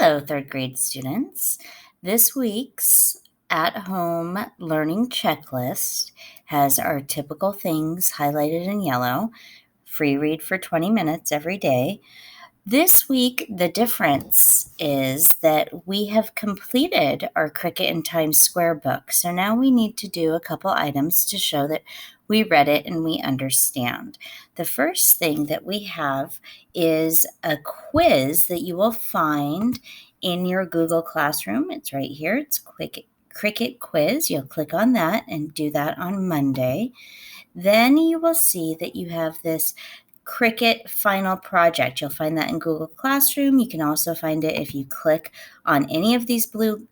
Hello, third grade students. This week's at-home learning checklist has our typical things highlighted in yellow, free read for 20 minutes every day. This week, the difference is that we have completed our Cricket in Times Square book. So now we need to do a couple items to show that we read it and we understand. The first thing that we have is a quiz that you will find in your Google Classroom. It's right here. It's Cricket Quiz. You'll click on that and do that on Monday. Then you will see that you have this Cricket final project. You'll find that in Google Classroom. You can also find it if you click on any of these blue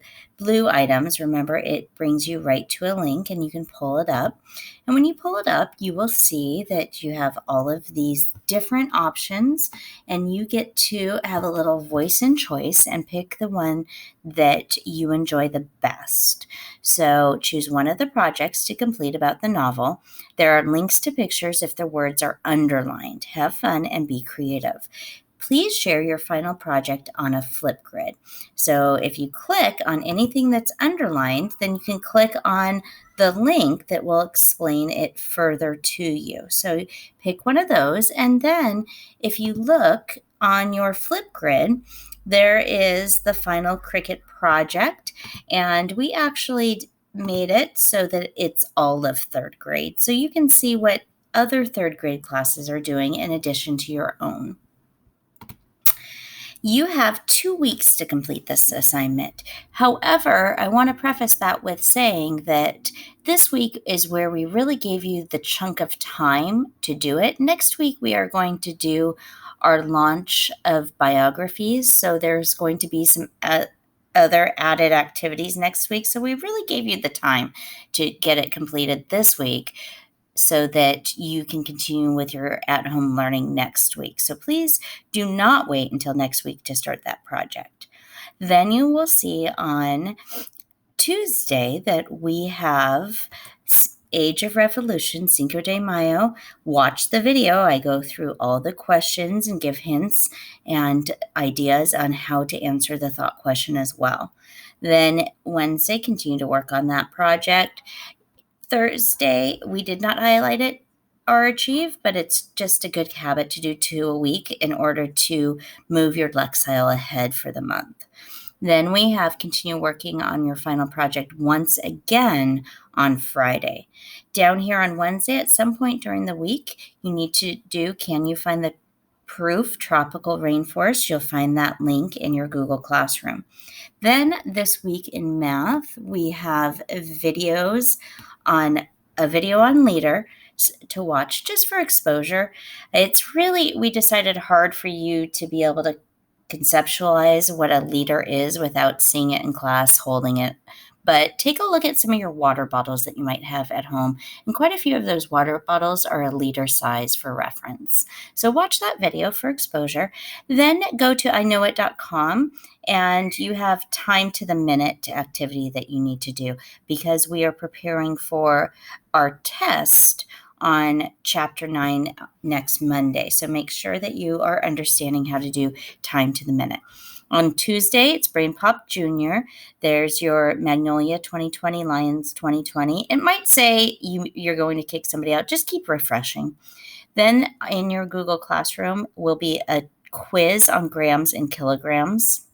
items. Remember, it brings you right to a link and you can pull it up. And when you pull it up, you will see that you have all of these different options and you get to have a little voice and choice and pick the one that you enjoy the best. So choose one of the projects to complete about the novel. There are links to pictures if the words are underlined. Have fun and be creative. Please share your final project on a Flipgrid. So if you click on anything that's underlined, then you can click on the link that will explain it further to you. So pick one of those, and then if you look on your Flipgrid, there is the final Cricket project, and we actually made it so that it's all of third grade. So you can see what other third grade classes are doing in addition to your own. You have 2 weeks to complete this assignment. However, I want to preface that with saying that this week is where we really gave you the chunk of time to do it. Next week, we are going to do our launch of biographies. So there's going to be some other added activities next week. So we really gave you the time to get it completed this week so that you can continue with your at-home learning next week. So please do not wait until next week to start that project. Then you will see on Tuesday that we have Age of Revolution, Cinco de Mayo. Watch the video. I go through all the questions and give hints and ideas on how to answer the thought question as well. Then Wednesday, continue to work on that project. Thursday, we did not highlight it or achieve, but it's just a good habit to do 2 a week in order to move your Lexile ahead for the month. Then we have continue working on your final project once again on Friday. Down here on Wednesday, at some point during the week, you need to do Can You Find the Proof Tropical Rainforest? You'll find that link in your Google Classroom. Then this week in math, we have videos on a video on leader to watch just for exposure. It's really, we decided hard for you to be able to conceptualize what a leader is without seeing it in class, holding it. But take a look at some of your water bottles that you might have at home. And quite a few of those water bottles are a liter size for reference. So watch that video for exposure. Then go to iknowit.com and you have time to the minute activity that you need to do because we are preparing for our test on Chapter 9 next Monday. So make sure that you are understanding how to do time to the minute. On Tuesday, it's Brain Pop Junior. There's your Magnolia 2020, Lions 2020. It might say you're going to kick somebody out. Just keep refreshing. Then in your Google Classroom will be a quiz on grams and kilograms.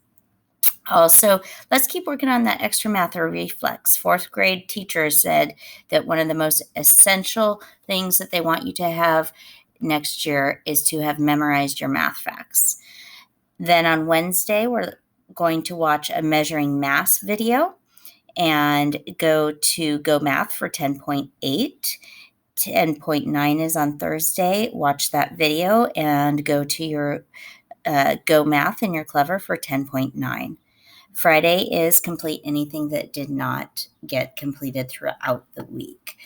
Also, let's keep working on that extra math or reflex. Fourth grade teachers said that one of the most essential things that they want you to have next year is to have memorized your math facts. Then on Wednesday, we're going to watch a measuring mass video and go to Go Math for 10.8. 10.9 is on Thursday. Watch that video and go to your Go Math in your Clever for 10.9. Friday is complete anything that did not get completed throughout the week.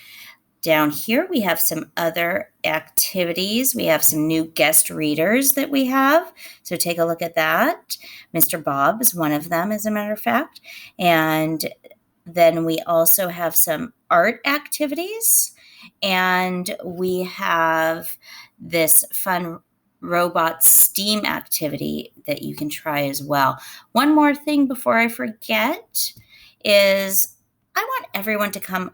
Down here, we have some other activities. We have some new guest readers that we have. So take a look at that. Mr. Bob is one of them, as a matter of fact. And then we also have some art activities. And we have this fun robot STEAM activity that you can try as well. One more thing before I forget is I want everyone to come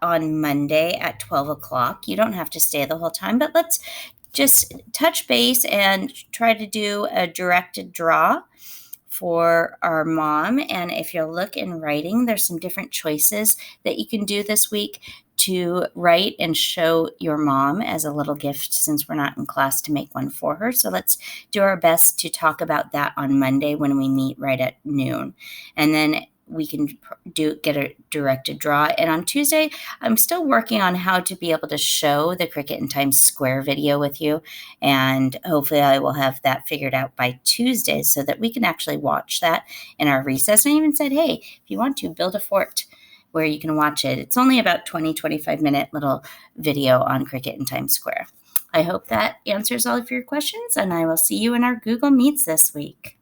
on Monday at 12 o'clock. You don't have to stay the whole time, but let's just touch base and try to do a directed draw for our mom. And if you'll look in writing, there's some different choices that you can do this week to write and show your mom as a little gift, since we're not in class to make one for her. So let's do our best to talk about that on Monday when we meet right at noon. And then we can get a directed draw. And on Tuesday, I'm still working on how to be able to show the Cricket in Times Square video with you. And hopefully I will have that figured out by Tuesday so that we can actually watch that in our recess. And I even said, hey, if you want to, build a fort where you can watch it. It's only about 25-minute little video on Cricket in Times Square. I hope that answers all of your questions, and I will see you in our Google Meets this week.